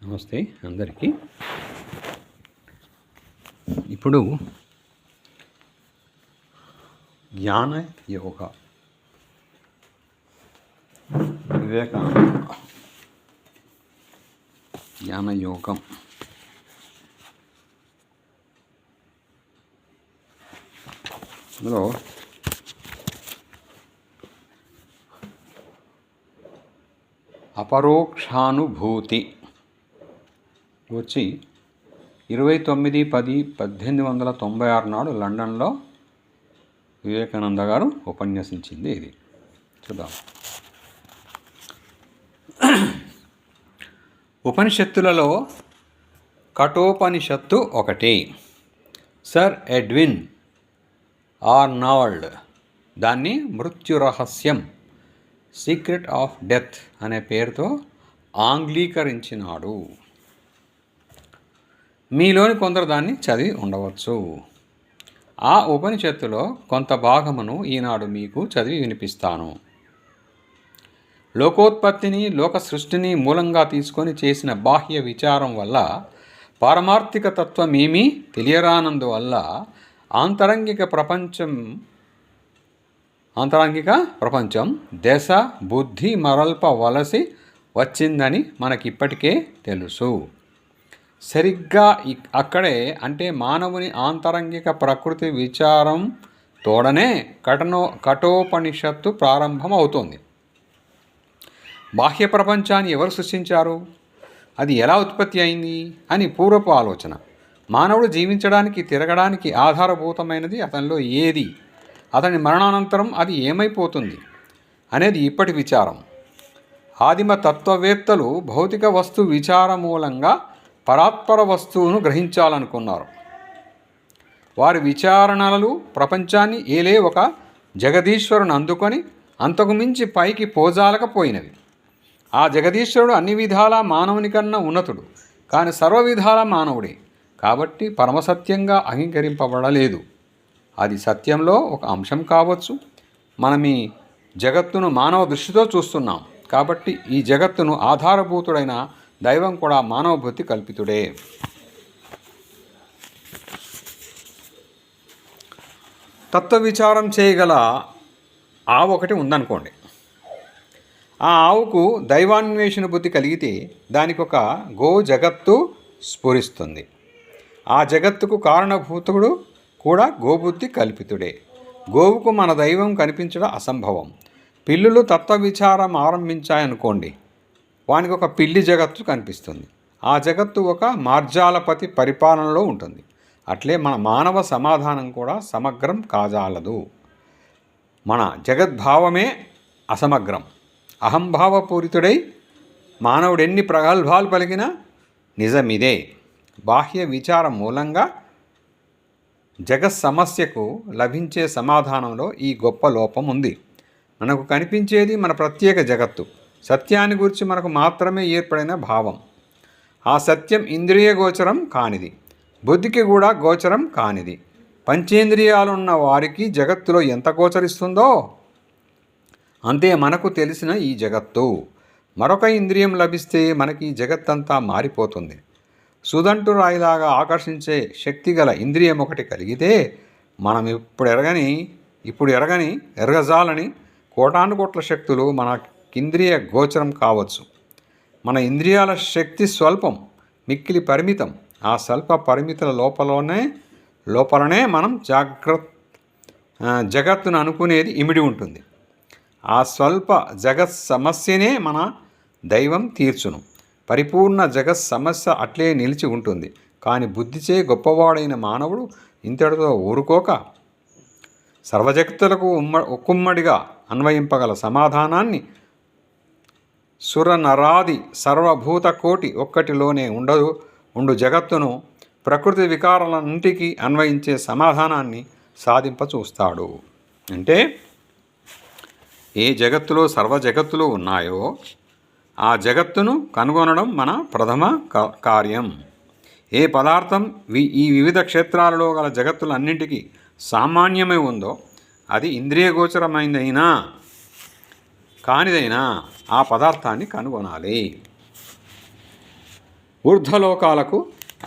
నమస్తే అందరికీ. ఇప్పుడు జ్ఞాన యోగ జ్ఞాన యోగం అందులో అపరోక్షానుభూతి వచ్చి 29/10/1896 నాడు లండన్లో వివేకానంద గారు ఉపన్యసించింది. ఇది చూద్దాం. ఉపనిషత్తులలో కఠోపనిషత్తు ఒకటి. సర్ ఎడ్విన్ ఆర్నాల్డ్ దాన్ని మృత్యు రహస్యం, సీక్రెట్ ఆఫ్ డెత్ అనే పేరుతో ఆంగ్లీకరించినాడు. మీలోని కొందరు దాన్ని చదివి ఉండవచ్చు. ఆ ఉపనిషత్తులో కొంత భాగమును ఈనాడు మీకు చదివి వినిపిస్తాను. లోకోత్పత్తిని, లోక సృష్టిని మూలంగా తీసుకొని చేసిన బాహ్య విచారం వల్ల పారమార్థిక తత్వం ఏమీ తెలియరానందువల్ల ఆంతరంగిక ప్రపంచం దశ బుద్ధి మరల్పవలసి వచ్చిందని మనకిప్పటికే తెలుసు. సరిగ్గా అక్కడే, అంటే మానవుని ఆంతరంగిక ప్రకృతి విచారం తోడనే కఠోపనిషత్తు ప్రారంభం అవుతోంది. బాహ్య ప్రపంచాన్ని ఎవరు సృష్టించారు, అది ఎలా ఉత్పత్తి అయింది అని పూర్వపు ఆలోచన. మానవుడు జీవించడానికి, తిరగడానికి ఆధారభూతమైనది అతనిలో ఏది, అతని మరణానంతరం అది ఏమైపోతుంది అనేది ఇప్పటి విచారం. ఆదిమ తత్వవేత్తలు భౌతిక వస్తు విచార మూలంగా పరాత్పర వస్తువును గ్రహించాలనుకున్నారు. వారి విచారణలు ప్రపంచాన్ని ఏలే ఒక జగదీశ్వరుని అందుకొని అంతకు మించి పైకి పోజాలకపోయినవి. ఆ జగదీశ్వరుడు అన్ని విధాలా మానవుని కన్నా ఉన్నతుడు, కానీ సర్వ విధాలా మానవుడే కాబట్టి పరమసత్యంగా అంగీకరింపబడలేదు. అది సత్యంలో ఒక అంశం కావచ్చు. మనం ఈ జగత్తును మానవ దృష్టితో చూస్తున్నాం కాబట్టి ఈ జగత్తును ఆధారభూతుడైన దైవం కూడా మానవ బుద్ధి కల్పితుడే. తత్వ విచారం చేయగల ఆవు ఒకటి ఉందనుకోండి. ఆ ఆవుకు దైవాన్వేషణ బుద్ధి కలిగితే దానికి ఒక గో జగత్తు స్ఫురిస్తుంది. ఆ జగత్తుకు కారణభూతుడు కూడా గోబుద్ధి కల్పితుడే. గోవుకు మన దైవం కనిపించడం అసంభవం. పిల్లులు తత్వ విచారం ఆరంభించాయనుకోండి, వానికి ఒక పిల్లి జగత్తు కనిపిస్తుంది. ఆ జగత్తు ఒక మార్జాలపతి పరిపాలనలో ఉంటుంది. అట్లే మన మానవ సమాధానం కూడా సమగ్రం కాజాలదు. మన జగద్భావమే అసమగ్రం. అహంభావపూరితుడై మానవుడెన్ని ప్రగల్భాలు పలికినా నిజమిదే. బాహ్య విచారం మూలంగా జగత్ సమస్యకు లభించే సమాధానంలో ఈ గొప్ప లోపం ఉంది. మనకు కనిపించేది మన ప్రత్యేక జగత్తు, సత్యాన్ని గురించి మనకు మాత్రమే ఏర్పడిన భావం. ఆ సత్యం ఇంద్రియ గోచరం కానిది, బుద్ధికి కూడా గోచరం కానిది. పంచేంద్రియాలున్న వారికి జగత్తులో ఎంత గోచరిస్తుందో అంతే మనకు తెలిసిన ఈ జగత్తు. మరొక ఇంద్రియం లభిస్తే మనకి జగత్తంతా మారిపోతుంది. సుదంటు రాయిలాగా ఆకర్షించే శక్తి గల ఇంద్రియం ఒకటి కలిగితే మనం ఇప్పుడు ఎరగజాలని కోటానుకోట్ల శక్తులు మనకింద్రియ గోచరం కావచ్చు. మన ఇంద్రియాల శక్తి స్వల్పం, మిక్కిలి పరిమితం. ఆ స్వల్ప పరిమితుల లోపలనే మనం జగత్తును అనుకునేది ఇమిడి ఉంటుంది. ఆ స్వల్ప జగత్ సమస్యనే మన దైవం తీర్చును. పరిపూర్ణ జగత్ సమస్య అట్లే నిలిచి ఉంటుంది. కానీ బుద్ధిచే గొప్పవాడైన మానవుడు ఇంతటితో ఊరుకోక సర్వజగత్తులకు ఒక్కుమ్మడిగా అన్వయింపగల సమాధానాన్ని సుర నరాది సర్వభూత కోటి ఒక్కటిలోనే ఉండు జగత్తును ప్రకృతి వికారాలన్నింటికీ అన్వయించే సమాధానాన్ని సాధింపచూస్తాడు. అంటే ఏ జగత్తులో సర్వ జగత్తులు ఉన్నాయో ఆ జగత్తును కనుగొనడం మన ప్రథమ కార్యం. ఏ పదార్థం ఈ వివిధ క్షేత్రాలలో గల జగత్తులన్నింటికీ సామాన్యమై ఉందో అది ఇంద్రియగోచరమైనదైనా కానిదైనా ఆ పదార్థాన్ని కనుగొనాలి. ఊర్ధ్వలోకాలకు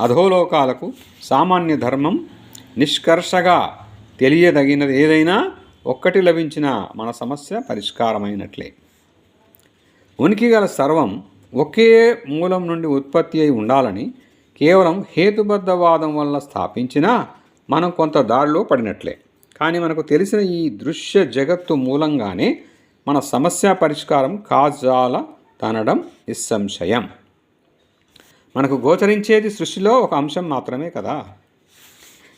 అధోలోకాలకు సామాన్య ధర్మం నిష్కర్షగా తెలియదగినది ఏదైనా ఒక్కటి లభించిన మన సమస్య పరిష్కారమైనట్లే. ఉనికి గల సర్వం ఒకే మూలం నుండి ఉత్పత్తి అయి ఉండాలని కేవలం హేతుబద్ధవాదం వల్ల స్థాపించినా మనం కొంత దారిలో పడినట్లే. కానీ మనకు తెలిసిన ఈ దృశ్య జగత్తు మూలంగానే మన సమస్య పరిష్కారం కాజాల తనడం నిస్సంశయం. మనకు గోచరించేది సృష్టిలో ఒక అంశం మాత్రమే కదా.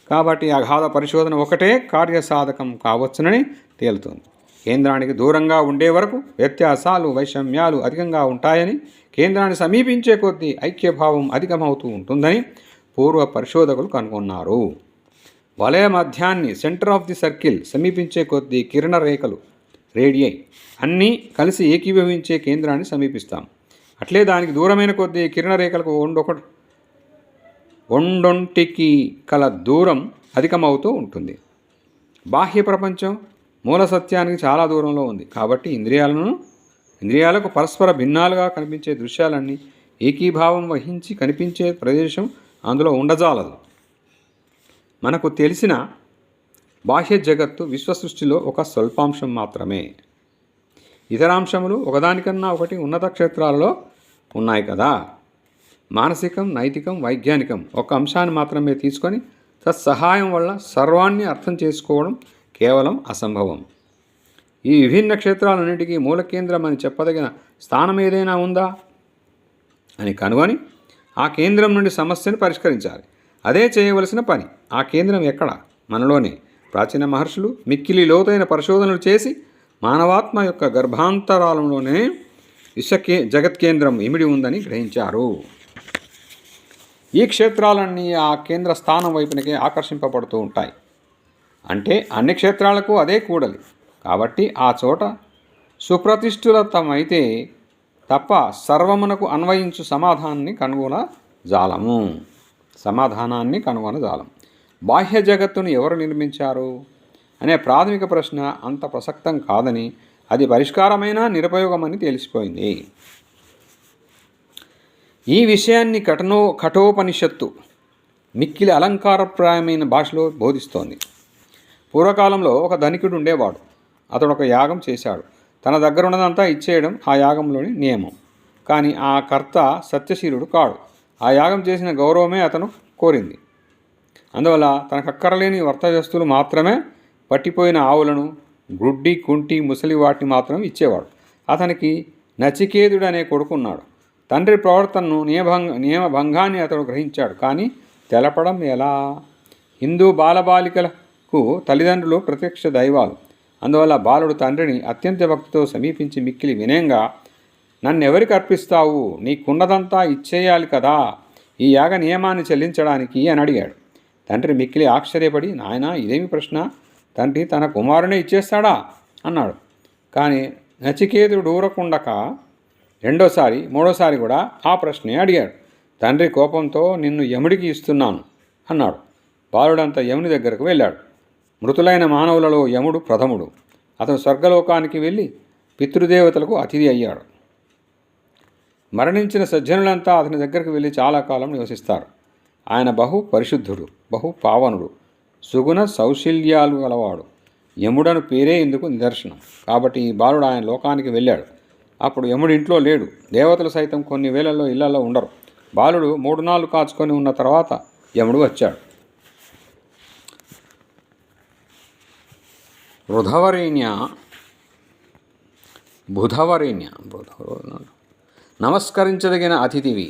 కాబట్టి అగాధ పరిశోధన ఒకటే కార్యసాధకం కావచ్చునని తేలుతుంది. కేంద్రానికి దూరంగా ఉండే వరకు వ్యత్యాసాలు వైషమ్యాలు అధికంగా ఉంటాయని, కేంద్రాన్ని సమీపించే కొద్దీ ఐక్యభావం అధికమవుతూ ఉంటుందని పూర్వ పరిశోధకులు కనుగొన్నారు. వలయ మధ్యాన్ని సెంటర్ ఆఫ్ ది సర్కిల్ సమీపించే కొద్దీ కిరణ రేఖలు రేడియై అన్నీ కలిసి ఏకీభవించే కేంద్రాన్ని సమీపిస్తాం. అట్లే దానికి దూరమైన కొద్దీ కిరణ రేఖలకు ఒండొంటికి కల దూరం అధికమవుతూ ఉంటుంది. బాహ్య ప్రపంచం మూల సత్యానికి చాలా దూరంలో ఉంది. కాబట్టి ఇంద్రియాలకు పరస్పర భిన్నాలుగా కనిపించే దృశ్యాలన్నీ ఏకీభావం వహించి కనిపించే ప్రదేశం అందులో ఉండజాలదు. మనకు తెలిసిన బాహ్య జగత్తు విశ్వసృష్టిలో ఒక స్వల్పాంశం మాత్రమే. ఇతరాంశములు ఒకదానికన్నా ఒకటి ఉన్నత క్షేత్రాలలో ఉన్నాయి కదా. మానసికం, నైతికం, వైజ్ఞానికం ఒక అంశాన్ని మాత్రమే తీసుకొని తత్సహాయం వల్ల సర్వాన్ని అర్థం చేసుకోవడం కేవలం అసంభవం. ఈ విభిన్న క్షేత్రాలన్నింటికీ మూల కేంద్రం అని చెప్పదగిన స్థానం ఏదైనా ఉందా అని కనుగొని ఆ కేంద్రం నుండి సమస్యను పరిష్కరించాలి. అదే చేయవలసిన పని. ఆ కేంద్రం ఎక్కడ? మనలోనే. ప్రాచీన మహర్షులు మిక్కిలి లోతైన పరిశోధనలు చేసి మానవాత్మ యొక్క గర్భాంతరాలంలోనే జగత్కేంద్రం ఇమిడి ఉందని గ్రహించారు. ఈ క్షేత్రాలన్నీ ఆ కేంద్ర స్థానం వైపునకే ఆకర్షింపబడుతూ ఉంటాయి. అంటే అన్ని క్షేత్రాలకు అదే కూడలి. కాబట్టి ఆ చోట సుప్రతిష్ఠితమైతే తప్ప సర్వమునకు అన్వయించు సమాధానాన్ని కనుగొనజాలం. బాహ్య జగత్తును ఎవరు నిర్మించారు అనే ప్రాథమిక ప్రశ్న అంత ప్రసక్తం కాదని, అది పరిష్కారమైన నిరుపయోగమని తెలిసిపోయింది. ఈ విషయాన్ని కఠోపనిషత్తు మిక్కిలి అలంకారప్రాయమైన భాషలో బోధిస్తోంది. పూర్వకాలంలో ఒక ధనికుడు ఉండేవాడు. అతడు ఒక యాగం చేశాడు. తన దగ్గర ఉన్నదంతా ఇచ్చేయడం ఆ యాగంలోని నియమం. కానీ ఆ కర్త సత్యశీలుడు కాడు. ఆ యాగం చేసిన గౌరవమే అతను కోరింది. అందువల్ల తనకు అక్కరలేని వర్తవ్యస్తులు మాత్రమే, పట్టిపోయిన ఆవులను, గుడ్డి, కుంటి, ముసలి వాటిని మాత్రం ఇచ్చేవాడు. అతనికి నచికేతుడు అనే కొడుకున్నాడు. తండ్రి ప్రవర్తనను నియమభంగాన్ని అతడు గ్రహించాడు. కానీ తెలపడం ఎలా? హిందూ బాలబాలికలకు తల్లిదండ్రులు ప్రత్యక్ష దైవాలు. అందువల్ల బాలుడు తండ్రిని అత్యంత భక్తితో సమీపించి మిక్కిలి వినయంగా, నన్నెవరికి అర్పిస్తావు? నీకున్నదంతా ఇచ్చేయాలి కదా, ఈ యాగ నియమాన్ని చెల్లించడానికి అని అడిగాడు. తండ్రి మిక్కిలి ఆశ్చర్యపడి, నాయనా ఇదేమి ప్రశ్న? తండ్రి తన కుమారునే ఇచ్చేస్తాడా అన్నాడు. కానీ నచికేతుడు ఊరకుండక రెండోసారి మూడోసారి కూడా ఆ ప్రశ్నే అడిగాడు. తండ్రి కోపంతో, నిన్ను యముడికి ఇస్తున్నాను అన్నాడు. బాలుడంతా యముని దగ్గరకు వెళ్ళాడు. మృతులైన మానవులలో యముడు ప్రథముడు. అతను స్వర్గలోకానికి వెళ్ళి పితృదేవతలకు అతిథి అయ్యాడు. మరణించిన సజ్జనులంతా అతని దగ్గరికి వెళ్ళి చాలా కాలం నివసిస్తారు. ఆయన బహు పరిశుద్ధుడు, బహు పావనుడు, సుగుణ సౌశల్యాలు గలవాడు. యముడను పేరే ఇందుకు నిదర్శనం. కాబట్టి ఈ బాలుడు ఆయన లోకానికి వెళ్ళాడు. అప్పుడు యముడు ఇంట్లో లేడు. దేవతలు సైతం కొన్ని వేళల్లో ఇళ్లలో ఉండరు. బాలుడు 3 నాళ్ళు కాచుకొని ఉన్న తర్వాత యముడు వచ్చాడు. బుధవరేణ్య నమస్కరించదగిన అతిథివి,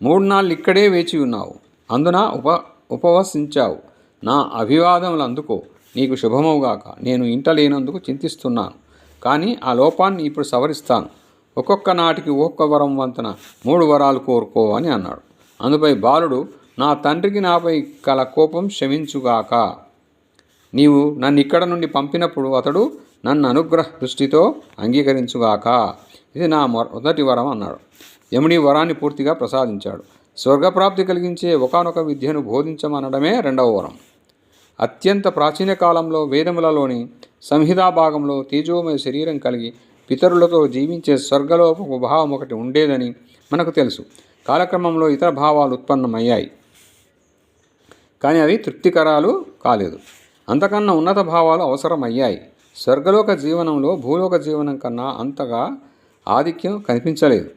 3 నాళ్ళు ఇక్కడే వేచి ఉన్నావు. అందున ఉపవసించావు. నా అభివాదములు అందుకో. నీకు శుభమవుగాక. నేను ఇంట లేనందుకు చింతిస్తున్నాను. కానీ ఆ లోపాన్ని ఇప్పుడు సవరిస్తాను. ఒక్కొక్క నాటికి ఒక్కొక్క వరం వంతున 3 వరాలు కోరుకో అని అన్నాడు. అందుపై బాలుడు, నా తండ్రికి నాపై కల కోపం శమించుగాక. నీవు నన్ను ఇక్కడ నుండి పంపినప్పుడు అతడు నన్ను అనుగ్రహ దృష్టితో అంగీకరించుగాక. ఇది నా మొదటి వరం అన్నాడు. యముడి వరాన్ని పూర్తిగా ప్రసాదించాడు. స్వర్గప్రాప్తి కలిగించే ఒకానొక విద్యను బోధించమనడమే 2వ వరం. అత్యంత ప్రాచీన కాలంలో వేదములలోని సంహితా భాగంలో తేజోమయ శరీరం కలిగి పితరులతో జీవించే స్వర్గలోపపు భావం ఒకటి ఉండేదని మనకు తెలుసు. కాలక్రమంలో ఇతర భావాలు ఉత్పన్నమయ్యాయి, కానీ అవి తృప్తికరాలు కాలేదు. అంతకన్నా ఉన్నత భావాలు అవసరమయ్యాయి. స్వర్గలోక జీవనంలో భూలోక జీవనం కన్నా అంతగా ఆధిక్యం కనిపించలేదు.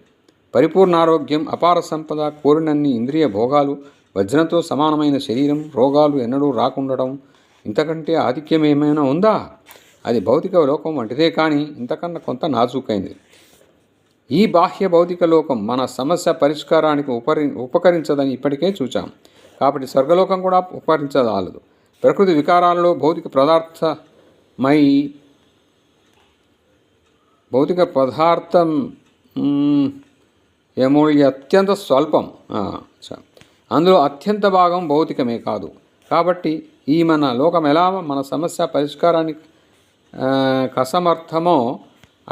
పరిపూర్ణ ఆరోగ్యం, అపార సంపద, కోరినన్ని ఇంద్రియ భోగాలు, వజ్రంతో సమానమైన శరీరం, రోగాలు ఎన్నడూ రాకుండడం, ఇంతకంటే ఆధిక్యం ఏమైనా ఉందా? అది భౌతిక లోకం వంటిదే, కానీ ఇంతకన్నా కొంత నాజూకైంది. ఈ బాహ్య భౌతిక లోకం మన సమస్య పరిష్కారానికి ఉపకరించదని ఇప్పటికే చూచాం. కాబట్టి స్వర్గలోకం కూడా ఉపకరించదాలదు. ప్రకృతి వికారాలలో భౌతిక పదార్థం ఏమూల్య అత్యంత స్వల్పం. అందులో అత్యంత భాగం భౌతికమే కాదు. కాబట్టి ఈ మన లోకం ఎలా మన సమస్య పరిష్కారానికి అసమర్థమో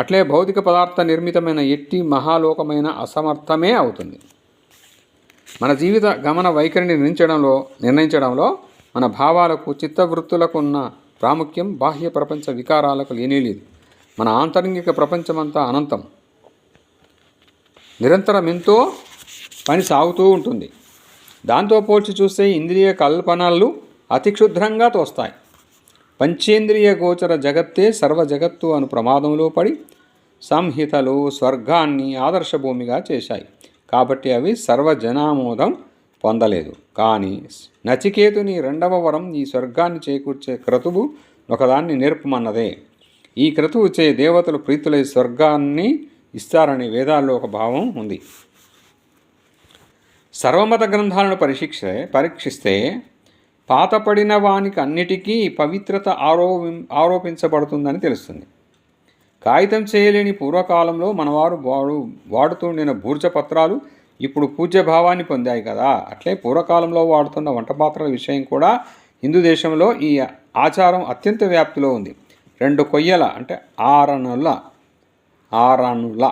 అట్లే భౌతిక పదార్థ నిర్మితమైన ఎట్టి మహాలోకమైన అసమర్థమే అవుతుంది. మన జీవిత గమన వైఖరిని నిర్ణయించడంలో మన భావాలకు, చిత్తవృత్తులకు ఉన్న ప్రాముఖ్యం బాహ్య ప్రపంచ వికారాలకు లేనేలేదు. మన ఆంతరంగిక ప్రపంచమంతా అనంతం, నిరంతరం ఎంతో పని సాగుతూ ఉంటుంది. దాంతో పోల్చి చూస్తే ఇంద్రియ కల్పనలు అతి క్షుద్రంగా తోస్తాయి. పంచేంద్రియ గోచర జగత్తే సర్వ జగత్తు అను ప్రమాదంలో పడి సంహితలు స్వర్గాన్ని ఆదర్శభూమిగా చేశాయి. కాబట్టి అవి సర్వజనామోదం పొందలేదు. కానీ నచికేతుని రెండవ వరం ఈ స్వర్గాన్ని చేకూర్చే క్రతువు ఒకదాన్ని నేర్పమన్నదే. ఈ క్రతువు చే దేవతలు ప్రీతులై స్వర్గాన్ని ఇస్తారని వేదాల్లో ఒక భావం ఉంది. సర్వమత గ్రంథాలను పరీక్షిస్తే పాతపడిన వానికి అన్నిటికీ పవిత్రత ఆరోపించబడుతుందని తెలుస్తుంది. కాగితం చేయలేని పూర్వకాలంలో మనవారు వాడుతుండిన భూర్జపత్రాలు ఇప్పుడు పూజ్యభావాన్ని పొందాయి కదా. అట్లే పూర్వకాలంలో వాడుతున్న వంట పాత్రల విషయం కూడా హిందూ దేశంలో ఈ ఆచారం అత్యంత వ్యాప్తిలో ఉంది. 2 కొయ్యల అంటే ఆరనుల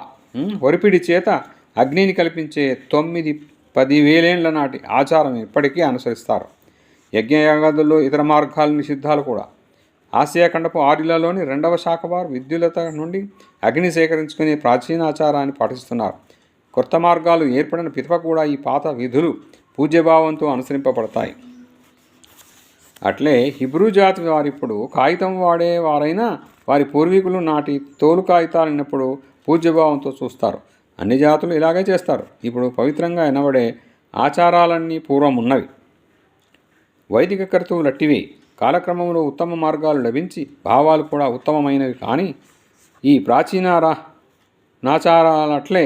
ఒరిపిడి చేత అగ్నిని కల్పించే 9-10 నాటి ఆచారం ఇప్పటికీ అనుసరిస్తారు. యజ్ఞయాగాదుల్లో ఇతర మార్గాలు నిషిద్ధాలు కూడా. ఆసియా ఖండపు ఆర్యులలోని 2వ శాఖ వారు విద్యులత నుండి అగ్ని సేకరించుకునే ప్రాచీనాచారాన్ని పాటిస్తున్నారు. కొత్త మార్గాలు ఏర్పడిన పిదప కూడా ఈ పాత విధులు పూజ్యభావంతో అనుసరింపబడతాయి. అట్లే హిబ్రూ జాతి వారిప్పుడు కాగితం వాడేవారైనా వారి పూర్వీకులు నాటి తోలు కాగితాలన్నప్పుడు పూజ్యభావంతో చూస్తారు. అన్ని జాతులు ఇలాగే చేస్తారు. ఇప్పుడు పవిత్రంగా ఎనబడే ఆచారాలన్నీ పూర్వం ఉన్నవి. వైదిక కర్తువులు అట్టివే. కాలక్రమంలో ఉత్తమ మార్గాలు లభించి భావాలు కూడా ఉత్తమమైనవి, కానీ ఈ ప్రాచీన ఆచారాలు అట్లే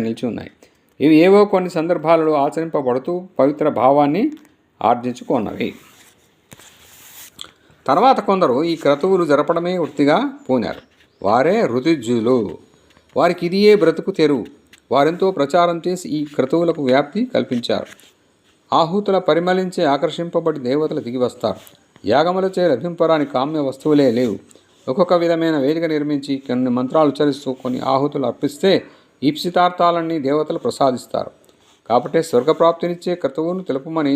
నిలిచి ఉన్నాయి. ఇవి ఏవో కొన్ని సందర్భాలలో ఆచరింపబడుతూ పవిత్ర భావాన్ని ఆర్జించుకున్నవి. తర్వాత కొందరు ఈ క్రతువులు జరపడమే వృత్తిగా పూనారు. వారే ఋతుజ్యులు. వారికి ఇదియే బ్రతుకు తెరువు. వారెంతో ప్రచారం చేసి ఈ క్రతువులకు వ్యాప్తి కల్పించారు. ఆహుతుల పరిమళించే ఆకర్షింపబడి దేవతలు దిగి వస్తారు. యాగములచే లభింపరాని కామ్య వస్తువులే లేవు. ఒక్కొక్క విధమైన వేదిక నిర్మించి కొన్ని మంత్రాలు ఉచ్చరిస్తూ కొన్ని ఆహుతులు అర్పిస్తే ఈప్సితార్థాలన్నీ దేవతలు ప్రసాదిస్తారు. కాబట్టి స్వర్గప్రాప్తినిచ్చే క్రతువును తెలుపమని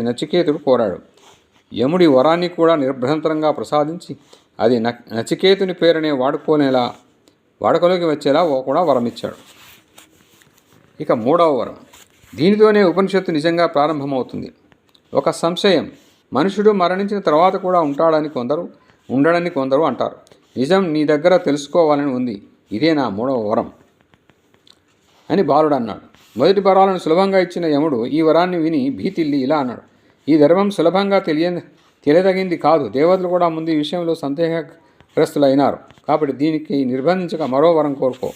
నచికేతుడు కోరాడు. యముడి వరాన్ని కూడా నిర్భ్యంతరంగా ప్రసాదించి అది నచికేతుని పేరునే వాడుకలోకి వచ్చేలా కూడా వరమిచ్చాడు. ఇక 3వ వరం. దీనితోనే ఉపనిషత్తు నిజంగా ప్రారంభమవుతుంది. ఒక సంశయం. మనుషుడు మరణించిన తర్వాత కూడా ఉండడని కొందరు అంటారు. నిజం నీ దగ్గర తెలుసుకోవాలని ఉంది. ఇదే నా 3వ వరం అని బాలుడు అన్నాడు. మొదటి వరాలను సులభంగా ఇచ్చిన యముడు ఈ వరాన్ని విని భీతిల్లి ఇలా అన్నాడు. ఈ ధర్మం సులభంగా తెలియదగింది కాదు. దేవతలు కూడా ముందు ఈ విషయంలో సందేహగ్రస్తులైనారు. కాబట్టి దీనికి నిర్బంధించక మరో వరం కోరుకో.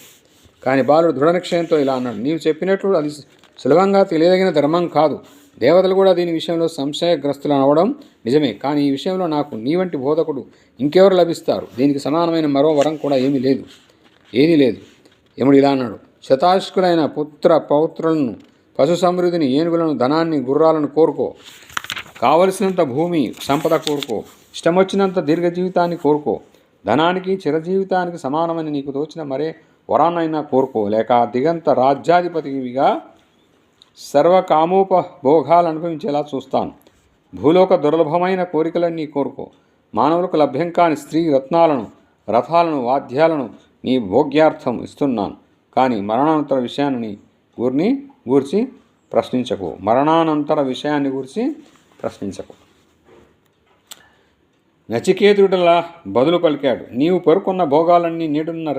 కానీ బాలుడు దృఢ నిశ్చయంతో ఇలా అన్నాడు. నీవు చెప్పినట్లు అది సులభంగా తెలియదగిన ధర్మం కాదు. దేవతలు కూడా దీని విషయంలో సంశయగ్రస్తులు అనవడం నిజమే. కానీ ఈ విషయంలో నాకు నీ వంటి బోధకుడు ఇంకెవరు లభిస్తారు? దీనికి సమానమైన మరో వరం కూడా ఏదీ లేదు. యముడు ఇలా అన్నాడు. శతాశుకులైన పౌత్రులను, పశు సమృద్ధిని, ఏనుగులను, ధనాన్ని, గుర్రాలను కోరుకో. కావలసినంత భూమి సంపద కోరుకో. ఇష్టమొచ్చినంత దీర్ఘ జీవితాన్ని కోరుకో. ధనానికి, చిరజీవితానికి సమానమైన నీకు తోచిన మరే వరాన్నైనా కోరుకో. లేక దిగంత రాజ్యాధిపతివిగా సర్వకామోపభోగాలు అనుభవించేలా చూస్తాను. భూలోక దుర్లభమైన కోరికలన్నీ కోరుకో. మానవులకు లభ్యం కాని స్త్రీ రత్నాలను, రథాలను, వాద్యాలను నీ భోగ్యార్థం ఇస్తున్నాను. కానీ మరణానంతర విషయాన్ని గూర్చి ప్రశ్నించకు. మరణానంతర విషయాన్ని గూర్చి ప్రశ్నించకు. నచికేతుడులా బదులు పలికాడు, నీవు పరుకున్న భోగాలన్నీ నేడున్న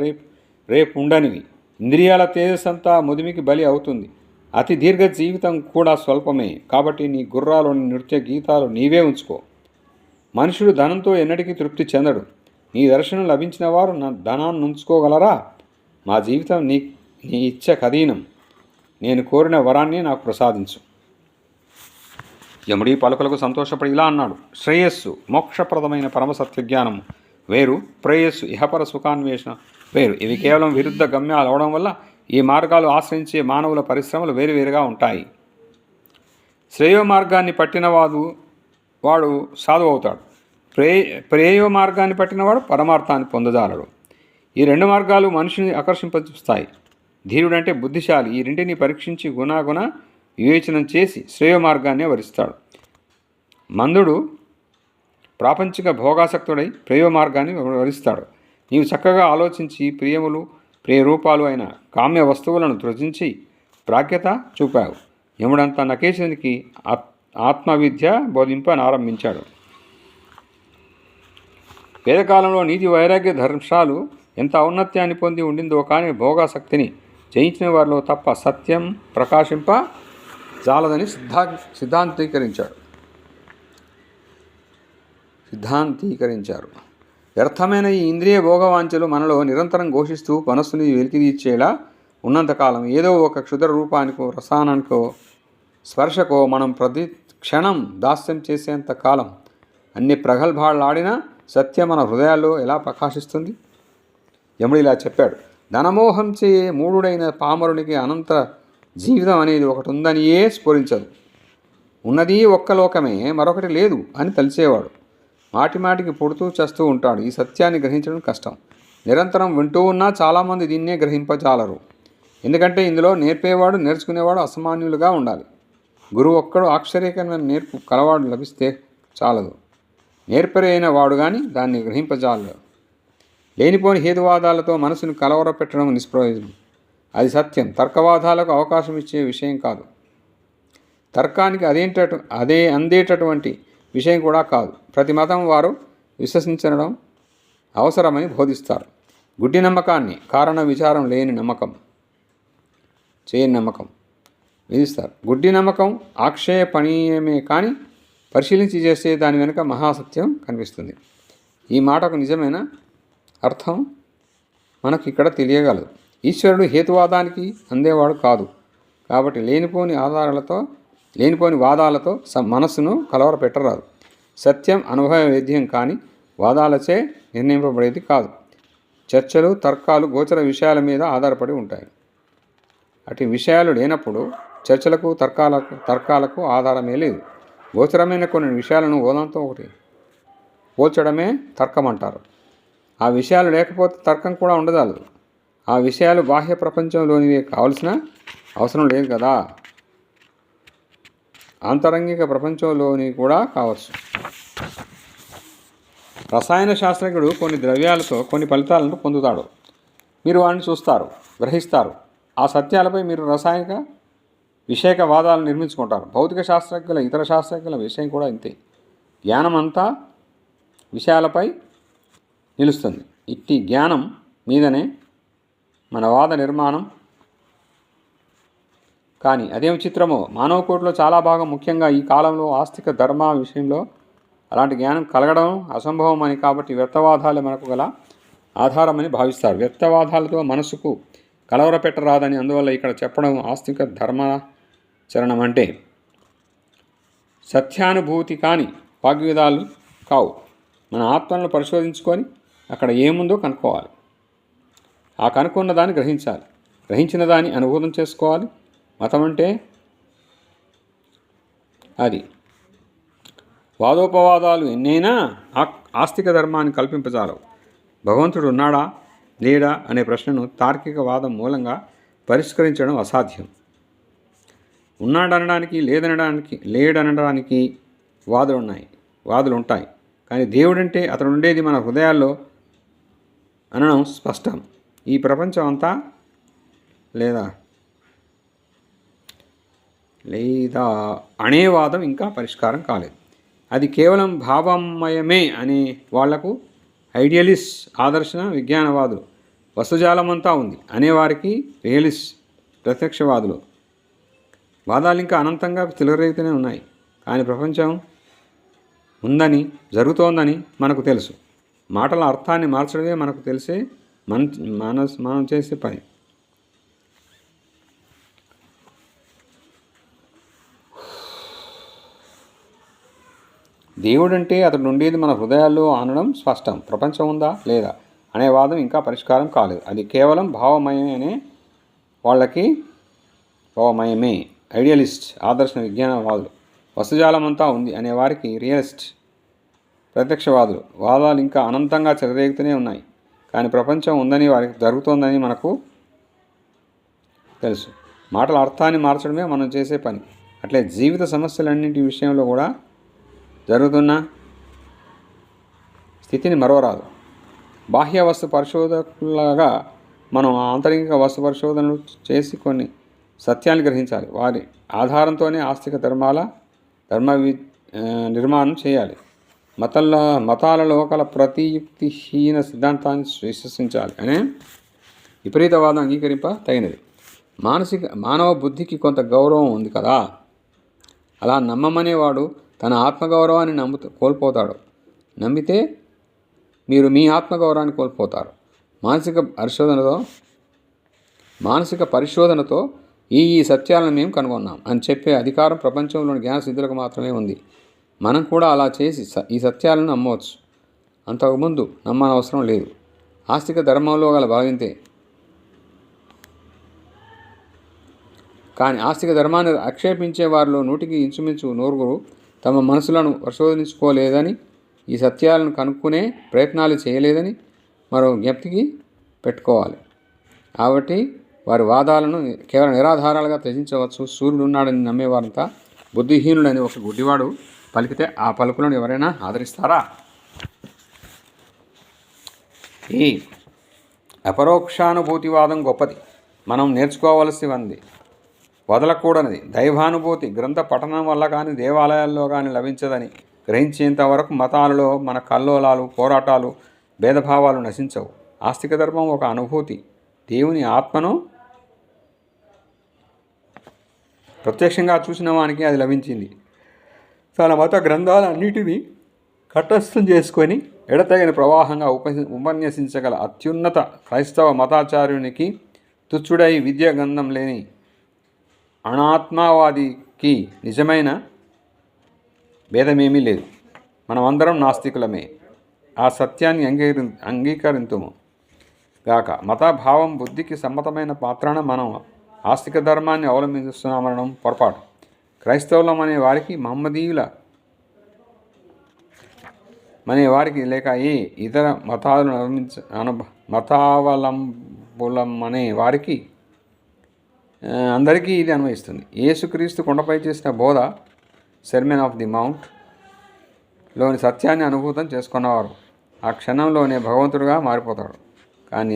రేపు ఉండనివి. ఇంద్రియాల తేజస్సంతా ముదిమికి బలి అవుతుంది. అతి దీర్ఘ జీవితం కూడా స్వల్పమే. కాబట్టి నీ గుర్రాలోని నృత్య గీతాలు నీవే ఉంచుకో. మనుషుడు ధనంతో ఎన్నటికీ తృప్తి చెందడు. నీ దర్శనం లభించిన వారు నా ధనాన్ని ఉంచుకోగలరా? మా జీవితం నీ ఇచ్చ కదీనం. నేను కోరిన వరాన్ని నాకు ప్రసాదించు. యముడి పలుకులకు సంతోషపడి ఇలా అన్నాడు, శ్రేయస్సు మోక్షప్రదమైన పరమసత్యజ్ఞానము వేరు, ప్రేయస్సు ఇహపర సుఖాన్వేషణ వేరు. ఇవి కేవలం విరుద్ధ గమ్యాలు అవడం వల్ల ఈ మార్గాలు ఆశ్రయించే మానవుల పరిశ్రమలు వేరువేరుగా ఉంటాయి. శ్రేయో మార్గాన్ని వాడు సాధువు అవుతాడు. ప్రేయో మార్గాన్ని పట్టినవాడు పరమార్థాన్ని పొందజాలడు. ఈ రెండు మార్గాలు మనిషిని ఆకర్షింపజూస్తాయి. ధీరుడంటే బుద్ధిశాలి ఈ రెంటిని పరీక్షించి గుణాగుణ వివేచనం చేసి శ్రేయో మార్గాన్నే వరిస్తాడు. మందుడు ప్రాపంచిక భోగాసక్తుడై ప్రేయో మార్గాన్ని వరిస్తాడు. నీవు చక్కగా ఆలోచించి ప్రియరూపాలు అయిన కామ్య వస్తువులను త్యజించి ప్రాజ్ఞత చూపావు. యముడంతా నకేశునికి ఆత్మవిద్య బోధింపనారంభించాడు. వేదకాలంలో నీతి వైరాగ్య ధర్మాలు ఎంత ఔన్నత్యాన్ని పొంది ఉండిందో కానీ భోగాసక్తిని జయించిన వారిలో తప్ప సత్యం ప్రకాశింప జాలదని సిద్ధాంతీకరించారు. వ్యర్థమైన ఈ ఇంద్రియ భోగవాంఛలు మనలో నిరంతరం ఘోషిస్తూ మనస్సుని వెలికితీర్చేలా ఉన్నంతకాలం ఏదో ఒక క్షుద్ర రూపానికో రసాయనానికో స్పర్శకో మనం ప్రతి క్షణం దాస్యం చేసేంత కాలం అన్ని ప్రగల్భాలాడినా సత్యం మన హృదయాల్లో ఎలా ప్రకాశిస్తుంది? యముడు ఇలా చెప్పాడు, ధనమోహంచే మూఢుడైన పామరునికి అనంత జీవితం అనేది ఒకటి ఉందనియే స్ఫురించదు. ఉన్నది ఒక్క లోకమే, మరొకటి లేదు అని తెలిసేవాడు మాటిమాటికి పుడుతూ చేస్తూ ఉంటాడు. ఈ సత్యాన్ని గ్రహించడం కష్టం. నిరంతరం వింటూ ఉన్నా చాలామంది దీన్నే గ్రహింపజాలరు. ఎందుకంటే ఇందులో నేర్పేవాడు నేర్చుకునేవాడు అసమాన్యులుగా ఉండాలి. గురువు ఒక్కడు ఆశ్చర్యకరమైన నేర్పు కలవాడు లభిస్తే చాలదు. నేర్పరైన వాడు కానీ దాన్ని గ్రహింపజాలడు. లేనిపోని హేతువాదాలతో మనసును కలవరపెట్టడం నిష్ప్రయోజనం. అది సత్యం. తర్కవాదాలకు అవకాశం ఇచ్చే విషయం కాదు. తర్కానికి అందేటటువంటి విషయం కూడా కాదు. ప్రతి మతం వారు విశ్వసించడం అవసరమని బోధిస్తారు. గుడ్డి నమ్మకాన్ని కారణ విచారం లేని నమ్మకం చేయని నమ్మకం విధిస్తారు. గుడ్డి నమ్మకం ఆక్షేపణీయమే కానీ పరిశీలించి చేస్తే దాని వెనుక మహాసత్యం కనిపిస్తుంది. ఈ మాటకు నిజమైన అర్థం మనకు ఇక్కడ తెలియగలదు. ఈశ్వరుడు హేతువాదానికి అందేవాడు కాదు. కాబట్టి లేనిపోని వాదాలతో మనస్సును కలవరపెట్టరాదు. సత్యం అనుభవ వేద్యం కానీ వాదాలచే నిర్ణయింపబడేది కాదు. చర్చలు తర్కాలు గోచర విషయాల మీద ఆధారపడి ఉంటాయి. అటు విషయాలు లేనప్పుడు చర్చలకు తర్కాలకు ఆధారమే లేదు. గోచరమైన కొన్ని విషయాలను ఓదంతో ఒకటి పోల్చడమే తర్కం అంటారు. ఆ విషయాలు లేకపోతే తర్కం కూడా ఉండదాలదు. ఆ విషయాలు బాహ్య ప్రపంచంలోనివే కావలసిన అవసరం లేదు కదా, ఆంతరంగిక ప్రపంచంలోని కూడా కావచ్చు. రసాయన శాస్త్రజ్ఞుడు కొన్ని ద్రవ్యాలతో కొన్ని ఫలితాలను పొందుతాడు. మీరు వాటిని చూస్తారు, గ్రహిస్తారు. ఆ సత్యాలపై మీరు రసాయనిక విషయక వాదాలను నిర్మించుకుంటారు. భౌతిక శాస్త్రజ్ఞుల ఇతర శాస్త్రజ్ఞుల విషయం కూడా ఇంతే. జ్ఞానం అంతా విషయాలపై నిలుస్తుంది. ఇట్టి జ్ఞానం మీదనే మన వాద నిర్మాణం. కానీ అదేం చిత్రమో మానవ కోటిలో చాలా భాగం, ముఖ్యంగా ఈ కాలంలో ఆస్తిక ధర్మ విషయంలో అలాంటి జ్ఞానం కలగడం అసంభవం అని, కాబట్టి వ్యర్థవాదాలే మనకు గల ఆధారమని భావిస్తారు. వ్యర్థవాదాలతో మనసుకు కలవరపెట్టరాదని అందువల్ల ఇక్కడ చెప్పడం ఆస్తిక ధర్మాచరణం అంటే సత్యానుభూతి కాని వాగ్విదాలు కావు. మన ఆత్మలను పరిశోధించుకొని అక్కడ ఏముందో కనుక్కోవాలి. ఆ కనుక్కున్న దాన్ని గ్రహించాలి. గ్రహించిన దాన్ని అనుభూతం చేసుకోవాలి. మతం అంటే అది. వాదోపవాదాలు ఎన్నైనా ఆస్తిక ధర్మాన్ని కల్పింపజాలవు. భగవంతుడు ఉన్నాడా లేడా అనే ప్రశ్నను తార్కిక వాదం మూలంగా పరిష్కరించడం అసాధ్యం. ఉన్నాడనడానికి లేడనడానికి వాదులు ఉంటాయి. కానీ దేవుడంటే అతడు ఉండేది మన హృదయాల్లో అనడం స్పష్టం. ఈ ప్రపంచం అంతా లేదా లేదా అనే వాదం ఇంకా పరిష్కారం కాలేదు. అది కేవలం భావమయమే అనే వాళ్లకు ఐడియలిస్ట్, ఆదర్శ విజ్ఞానవాదులు. వస్తుజాలమంతా ఉంది అనేవారికి రియలిస్ట్, ప్రత్యక్షవాదులు. వాదాలు ఇంకా అనంతంగా చెలరేగుతూనే ఉన్నాయి. కానీ ప్రపంచం ఉందని, జరుగుతోందని మనకు తెలుసు. మాటల అర్థాన్ని మార్చడమే మనకు తెలిసే మనం చేసే పని. దేవుడంటే అతడు ఉండేది మన హృదయాల్లో అనడం స్పష్టం. ప్రపంచం ఉందా లేదా అనే వాదం ఇంకా పరిష్కారం కాలేదు. అది కేవలం భావమయమే అనే వాళ్ళకి భావమయమే ఐడియలిస్ట్, ఆదర్శ విజ్ఞానవాదులు. వస్తుజాలమంతా ఉంది అనే వారికి రియలిస్ట్, ప్రత్యక్షవాదులు. వాదాలు ఇంకా అనంతంగా చెలరేగుతూనే ఉన్నాయి. కానీ ప్రపంచం ఉందని, వారికి జరుగుతోందని మనకు తెలుసు. మాటల అర్థాన్ని మార్చడమే మనం చేసే పని. అట్లే జీవిత సమస్యలన్నింటి విషయంలో కూడా జరుగుతున్న స్థితిని మరవరాదు. బాహ్య వస్తు పరిశోధకులాగా మనం ఆంతరిక వస్తు పరిశోధనలు చేసి కొన్ని సత్యాన్ని గ్రహించాలి. వారి ఆధారంతోనే ఆస్తిక ధర్మ నిర్మాణం చేయాలి. మతాలలో గల ప్రతియుక్తిహీన సిద్ధాంతాన్ని విశ్వసించాలి అనే విపరీతవాదం అంగీకరింప తగినది. మానవ బుద్ధికి కొంత గౌరవం ఉంది కదా. అలా నమ్మమనేవాడు తన ఆత్మగౌరవాన్ని కోల్పోతాడు. నమ్మితే మీరు మీ ఆత్మగౌరవాన్ని కోల్పోతారు. మానసిక పరిశోధనతో ఈ సత్యాలను మేము కనుగొన్నాం అని చెప్పే అధికారం ప్రపంచంలోని జ్ఞానసిద్ధులకు మాత్రమే ఉంది. మనం కూడా అలా చేసి ఈ సత్యాలను నమ్మవచ్చు. అంతకుముందు నమ్మనవసరం లేదు. ఆస్తిక ధర్మంలో గల భావింతే. కానీ ఆస్తిక ధర్మాన్ని ఆక్షేపించే వారిలో నూటికి ఇంచుమించు నూరుగురు తమ మనసులను పరిశోధించుకోలేదని, ఈ సత్యాలను కనుక్కునే ప్రయత్నాలు చేయలేదని మరో జ్ఞప్తికి పెట్టుకోవాలి. కాబట్టి వారి వాదాలను కేవలం నిరాధారాలుగా త్యజించవచ్చు. సూర్యుడు ఉన్నాడని నమ్మేవారంతా బుద్ధిహీనుడని ఒక గుడ్డివాడు పలికితే ఆ పలుకులను ఎవరైనా ఆదరిస్తారా? ఈ అపరోక్షానుభూతివాదం గొప్పది. మనం నేర్చుకోవలసినది, వదలకూడనిది. దైవానుభూతి గ్రంథ పఠనం వల్ల కానీ, దేవాలయాల్లో కానీ లభించదని గ్రహించేంత వరకు మతాలలో మన కల్లోలాలు, పోరాటాలు, భేదభావాలు నశించవు. ఆస్తిక ధర్మం ఒక అనుభూతి. దేవుని ఆత్మను ప్రత్యక్షంగా చూసిన వానికి అది లభించింది. తన మత గ్రంథాలన్నిటినీ కట్టస్థం చేసుకొని ఎడతగిన ప్రవాహంగా ఉపన్యసించగల అత్యున్నత క్రైస్తవ మతాచార్యునికి తుచ్చుడై విద్య గంధం లేని అనాత్మవాదికి నిజమైన భేదమేమీ లేదు. మనమందరం నాస్తికులమే. ఆ సత్యాన్ని అంగీకరింతుము గాక. మతభావం బుద్ధికి సమ్మతమైన పాత్రన మనం ఆస్తిక ధర్మాన్ని అవలంబిస్తున్నామనడం పొరపాటు. క్రైస్తవులం అనే వారికి, మహమ్మదీయుల అనే వారికి, లేక ఏ ఇతర మతావలంబులం అనే వారికి అందరికీ ఇది అన్వయిస్తుంది. యేసుక్రీస్తు కొండపై చేసిన బోధ, సెర్మన్ ఆఫ్ ది మౌంట్ లోని సత్యాన్ని అనుభూతం చేసుకున్నవారు ఆ క్షణంలోనే భగవంతుడిగా మారిపోతాడు. కానీ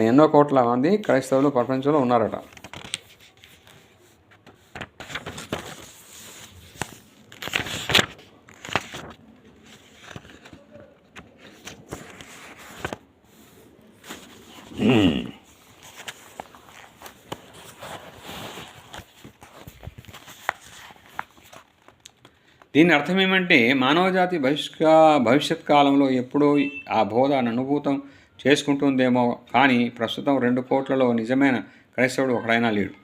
ఎన్నో కోట్ల మంది క్రైస్తవులు ప్రపంచంలో ఉన్నారట. దీని అర్థం ఏమంటే, మానవజాతి భవిష్యత్ కాలంలో ఎప్పుడో ఆ బోధను అనుభూతం చేసుకుంటుందేమో. కానీ ప్రస్తుతం 2 కోట్లలో నిజమైన క్రైస్తవుడు ఒకడైనా లేడు.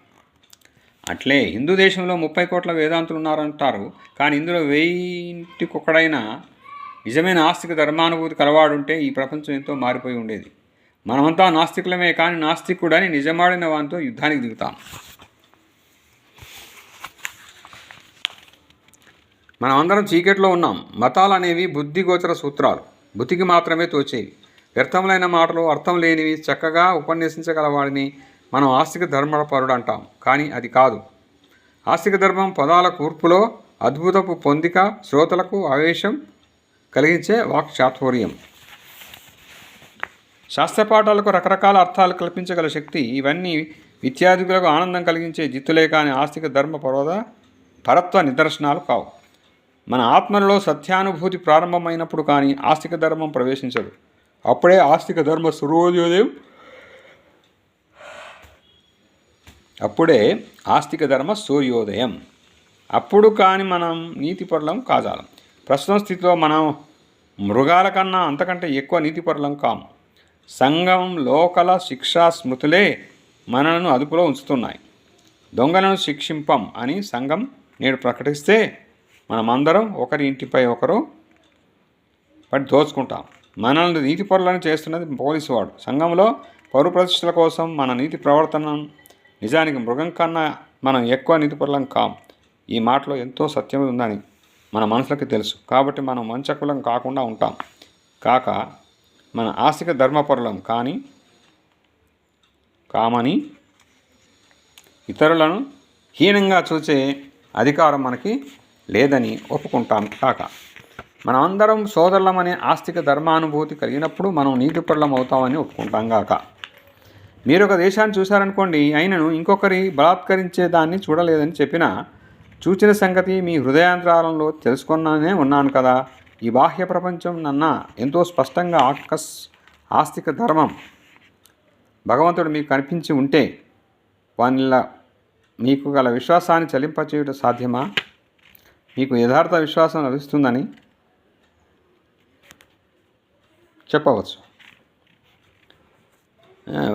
అట్లే హిందూ దేశంలో 30 కోట్ల వేదాంతులు ఉన్నారంటారు. కానీ ఇందులో 1000 నిజమైన ఆస్తిక ధర్మానుభూతి కలవాడుంటే ఈ ప్రపంచం ఎంతో మారిపోయి ఉండేది. మనమంతా నాస్తికులమే. కానీ నాస్తికుడని నిజమాడిన వానితో యుద్ధానికి దిగుతాం. మనమందరం చీకట్లో ఉన్నాం. మతాలు అనేవి బుద్ధిగోచర సూత్రాలు, బుద్ధికి మాత్రమే తోచేవి. వ్యర్థములైన మాటలు, అర్థం లేనివి చక్కగా ఉపన్యసించగలవాడిని మనం ఆస్తిక ధర్మపరుడు అంటాం. కానీ అది కాదు. ఆస్తిక ధర్మం పదాల కూర్పులో అద్భుతపు పొందిక, శ్రోతలకు ఆవేశం కలిగించే వాక్చాతుర్యం. శాస్త్రపాఠాలకు రకరకాల అర్థాలు కల్పించగల శక్తి ఇవన్నీ విద్యార్థికులకు ఆనందం కలిగించే జిత్తులే కాని ఆస్తిక ధర్మ పరత్వ నిదర్శనాలు కావు. మన ఆత్మలలో సత్యానుభూతి ప్రారంభమైనప్పుడు కానీ ఆస్తిక ధర్మం ప్రవేశించదు. అప్పుడే ఆస్తిక ధర్మ సూర్యోదయం అప్పుడు కానీ మనం నీతిపరులం కాజాలం. ప్రస్తుత స్థితిలో మనం మృగాల కన్నా అంతకంటే ఎక్కువ నీతిపరులం కాము. సంఘం లోకల శిక్షా స్మృతులే మనలను అదుపులో ఉంచుతున్నాయి. దొంగలను శిక్షింపం అని సంఘం నేడు ప్రకటిస్తే మనమందరం ఒకరి ఇంటిపై ఒకరు పడి దోచుకుంటాం. మనల్ని నీతిపరులను చేస్తున్నది పోలీసు వాడు. సంఘంలో పౌరు ప్రతిష్టల కోసం మన నీతి ప్రవర్తన నిజానికి మృగం కన్నా మనం ఎక్కువ నీతిపరులం కాం. ఈ మాటలో ఎంతో సత్యం ఉందని మన మనసులకి తెలుసు. కాబట్టి మనం వంచకులం కాకుండా ఉంటాం. కాక మన ఆస్తిక ధర్మపరులం కామని ఇతరులను హీనంగా చూసే అధికారం మనకి లేదని ఒప్పుకుంటాం. కాక మనమందరం సోదరులమనే ఆస్తిక ధర్మానుభూతి కలిగినప్పుడు మనం నీతిపరులం అవుతామని ఒప్పుకుంటాం. కాక మీరు ఒక దేశాన్ని చూశారనుకోండి, అయినను ఇంకొకరి బలాత్కరించే దాన్ని చూడలేదని చెప్పినా చూచిన సంగతి మీ హృదయాంతరాలంలో తెలుసుకున్నానే ఉన్నాను కదా. ఈ బాహ్య ప్రపంచం నన్న ఎంతో స్పష్టంగా ఆస్తిక ధర్మం భగవంతుడు మీకు కనిపించి ఉంటే వానిలా మీకు గల విశ్వాసాన్ని చలింపచేయడం సాధ్యమా? మీకు యథార్థ విశ్వాసం లభిస్తుందని చెప్పవచ్చు.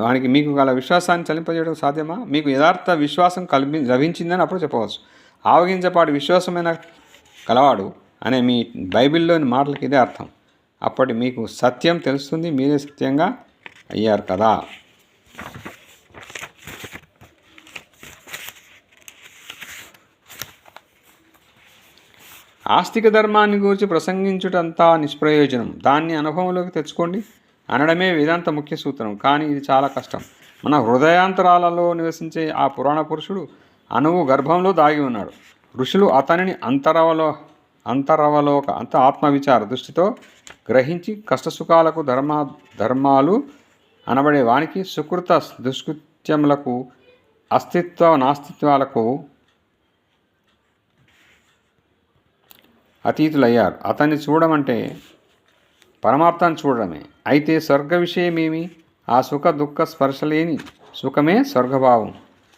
వానికి మీకు గల విశ్వాసాన్ని చలింపజేయడం సాధ్యమా? మీకు యథార్థ విశ్వాసం లభించిందని అప్పుడు చెప్పవచ్చు. ఆవగించపాటి విశ్వాసమైన కలవాడు అనే మీ బైబిల్లోని మాటలకి ఇదే అర్థం. అప్పటి మీకు సత్యం తెలుస్తుంది, మీరే సత్యంగా అయ్యారు కదా. ఆస్తిక ధర్మాన్ని గురించి ప్రసంగించుటంతా నిష్ప్రయోజనం. దాన్ని అనుభవంలోకి తెచ్చుకోండి అనడమే వేదాంత ముఖ్య సూత్రం. కానీ ఇది చాలా కష్టం. మన హృదయాంతరాలలో నివసించే ఆ పురాణ పురుషుడు అణువు గర్భంలో దాగి ఉన్నాడు. ఋషులు అతనిని అంతరవలోక ఆత్మవిచార దృష్టితో గ్రహించి కష్టసుఖాలకు ధర్మాలు అనబడే వానికి సుకృత దుష్కృత్యములకు అస్తిత్వ నాస్తిత్వాలకు అతీతులయ్యారు. అతన్ని చూడమంటే పరమార్థాన్ని చూడడమే. అయితే స్వర్గ విషయమేమి? ఆ సుఖ దుఃఖ స్పర్శలేని సుఖమే స్వర్గభావం.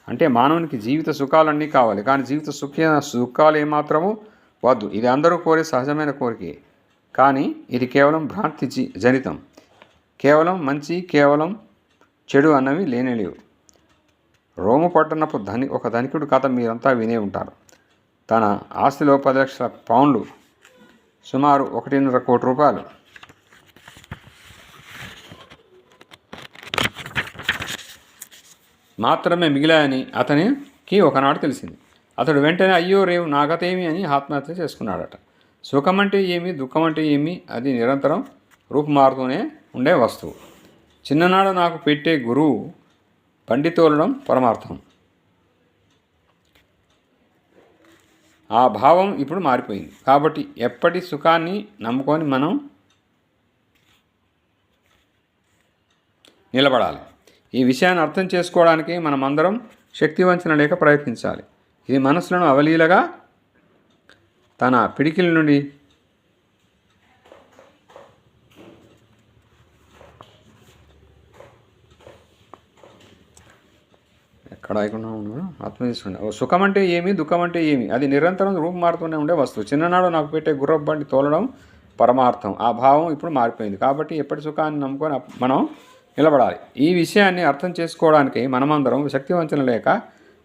అంటే మానవునికి జీవిత సుఖాలన్నీ కావాలి, కానీ జీవిత సుఖాలు ఏమాత్రము వద్దు. ఇది అందరూ కోరే సహజమైన కోరికే. కానీ ఇది కేవలం భ్రాంతి జనితం. కేవలం మంచి కేవలం చెడు అన్నవి లేనేలేవు. రోము పట్టణపు ఒక ధనికుడు కథ మీరంతా వినే ఉంటారు. తన ఆస్తిలో 10 లక్షల పౌండ్లు, సుమారు 1.5 కోటి రూపాయలు మాత్రమే మిగిలాయని అతనికి ఒకనాడు తెలిసింది. అతడు వెంటనే అయ్యో రేవు నాగతేమి అని ఆత్మహత్య చేసుకున్నాడట. సుఖం అంటే ఏమి, దుఃఖం అంటే ఏమి, అది నిరంతరం రూపుమారుతూనే ఉండే వస్తువు. చిన్ననాడు నాకు పెట్టే గురువు బండి తోలడం పరమార్థం. ఆ భావం ఇప్పుడు మారిపోయింది. కాబట్టి ఎప్పటి సుఖాన్ని నమ్ముకొని మనం నిలబడాలి. ఈ విషయాన్ని అర్థం చేసుకోవడానికి మనమందరం శక్తివంచన లేక ప్రయత్నించాలి. ఇది మనసులను అవలీలగా తన పిడికిల నుండి ఆత్మనిస్తుండే. సుఖం అంటే ఏమి, దుఃఖం అంటే ఏమి, అది నిరంతరం రూపు మారుతూనే ఉండే వస్తువు. చిన్ననాడు నాకు పెట్టే గుర్రపు బండి తోలడం పరమార్థం. ఆ భావం ఇప్పుడు మారిపోయింది. కాబట్టి ఎప్పటి సుఖాన్ని నమ్ముకొని మనం నిలబడాలి. ఈ విషయాన్ని అర్థం చేసుకోవడానికి మనమందరం శక్తివంచన లేక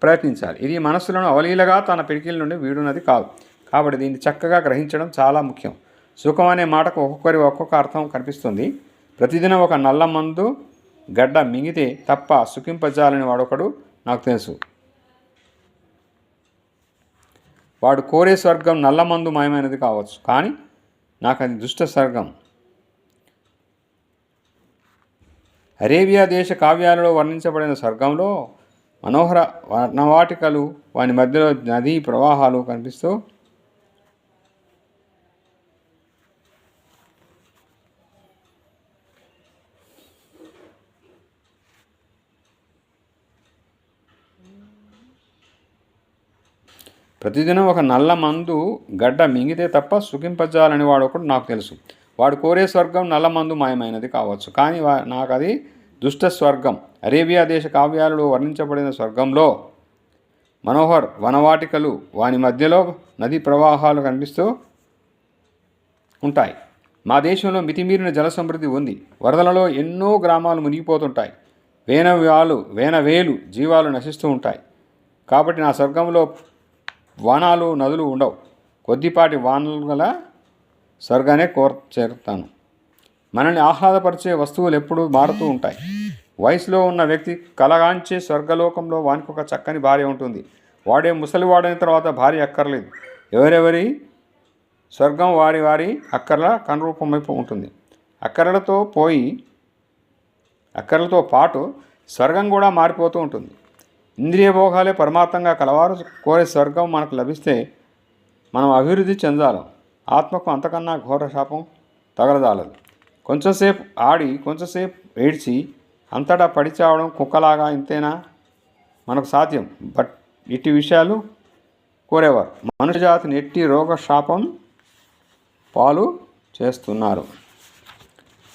ప్రయత్నించాలి. ఇది మనస్సులను అవలీలగా తన పిడికిల నుండి వీడునది కాదు. కాబట్టి దీన్ని చక్కగా గ్రహించడం చాలా ముఖ్యం. సుఖం అనే మాటకు ఒక్కొక్క అర్థం కనిపిస్తుంది. ప్రతిదినం ఒక నల్ల మందు గడ్డ మింగితే తప్ప సుఖింపజాలని వాడొకడు నాకు తెలుసు. వాడు కోరే స్వర్గం నల్ల మందు మయమైనది కావచ్చు, కానీ నాకు అది దుష్ట స్వర్గం. అరేబియా దేశ కావ్యాలలో వర్ణించబడిన స్వర్గంలో మనోహర వర్ణవాటికలు, వాని మధ్యలో నదీ ప్రవాహాలు కనిపిస్తూ ప్రతిదినం ఒక నల్ల మందు గడ్డ మింగితే తప్ప సుఖింపజాలని వాడు ఒకడు నాకు తెలుసు. వాడు కోరే స్వర్గం నల్ల మందు మాయమైనది కావచ్చు, కానీ నాకు అది దుష్ట స్వర్గం. అరేబియా దేశ కావ్యాలలో వర్ణించబడిన స్వర్గంలో మనోహర్ వనవాటికలు, వాని మధ్యలో నదీ ప్రవాహాలు కనిపిస్తూ ఉంటాయి. మా దేశంలో మితిమీరిన జల సమృద్ధి ఉంది. వరదలలో ఎన్నో గ్రామాలు మునిగిపోతుంటాయి. వేలు జీవాలు నశిస్తూ ఉంటాయి. కాబట్టి నా స్వర్గంలో వానాలు నదులు ఉండవు. కొద్దిపాటి వానలు గల స్వర్గానే చేరుతాను. మనల్ని ఆహ్లాదపరిచే వస్తువులు ఎప్పుడూ మారుతూ ఉంటాయి. వయసులో ఉన్న వ్యక్తి కలగాంచే స్వర్గలోకంలో వానికి ఒక చక్కని భార్య ఉంటుంది. వాడే ముసలివాడైన తర్వాత భార్య అక్కర్లేదు. ఎవరెవరి స్వర్గం వారి వారి అక్కర్ల కనురూపమైపు ఉంటుంది. అక్కర్లతో పాటు స్వర్గం కూడా మారిపోతూ ఉంటుంది. ఇంద్రియ భోగాలే పరమార్థంగా కలవారు కోరే స్వర్గం మనకు లభిస్తే మనం అభివృద్ధి చెందాలం. ఆత్మకు అంతకన్నా ఘోర శాపం తగలదాలదు. కొంచెంసేపు ఆడి కొంచెంసేపు ఏడ్చి అంతటా పడిచావడం కుక్కలాగా ఇంతేనా మనకు సాధ్యం? బట్ ఇట్టి విషయాలు కోరేవారు మనుష్యజాతిని ఎట్టి రోగ శాపం పాలు చేస్తున్నారు.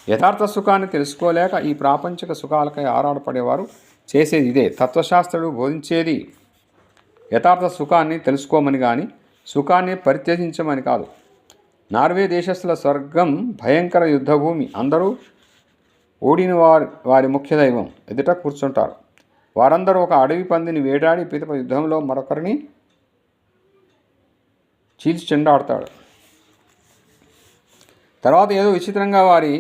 యథార్థ సుఖాన్ని తెలుసుకోలేక ఈ ప్రాపంచిక సుఖాలకై ఆరాటపడేవారు చేసేది ఇదే. తత్వశాస్త్రుడు బోధించేది యథార్థ సుఖాన్ని తెలుసుకోమని కానీ సుఖాన్ని పరిత్యజించమని కాదు. నార్వే దేశస్థుల స్వర్గం భయంకర యుద్ధభూమి. అందరూ ఓడిన వారి ముఖ్య దైవం ఎదుట కూర్చుంటారు. వారందరూ ఒక అడవి పందిని వేటాడి పిదప యుద్ధంలో మరొకరిని చీల్చి చెండాడుతాడు. తర్వాత ఏదో విచిత్రంగా వారి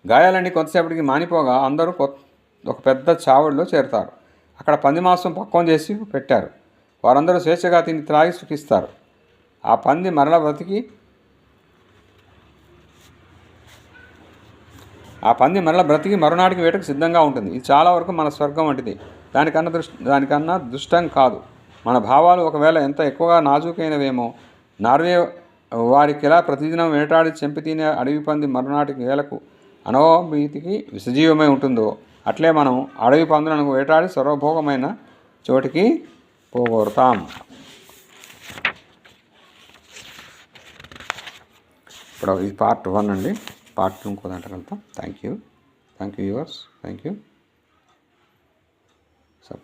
గాయాలన్నీ కొంతసేపటికి మానిపోగా అందరూ ఒక పెద్ద చావడిలో చేరుతారు. అక్కడ పంది మాంసం పక్వం చేసి పెట్టారు. వారందరూ స్వేచ్ఛగా తిని త్రాగి సుఖిస్తారు. ఆ పంది మరల బ్రతికి మరునాటికి వేటకు సిద్ధంగా ఉంటుంది. ఇది చాలా వరకు మన స్వర్గం వంటిది. దానికన్నా దుష్టం కాదు. మన భావాలు ఒకవేళ ఎంత ఎక్కువగా నాజూకైనవేమో, నార్వే వారికిలా ప్రతిదినం వేటాడి చెంపి తినే అడవి పంది మరునాటికి వేలకు అనవభీతికి సజీవమై ఉంటుందో, అట్లే మనం అడవి పందులను వేటాడి సర్వభోగమైన చోటికి పోగొడతాం. ఇప్పుడు ఇది పార్ట్ 1 అండి. పార్ట్ 2 ఇంకో దాంట్లో వెళ్తాం. Thank you yours. Thank you.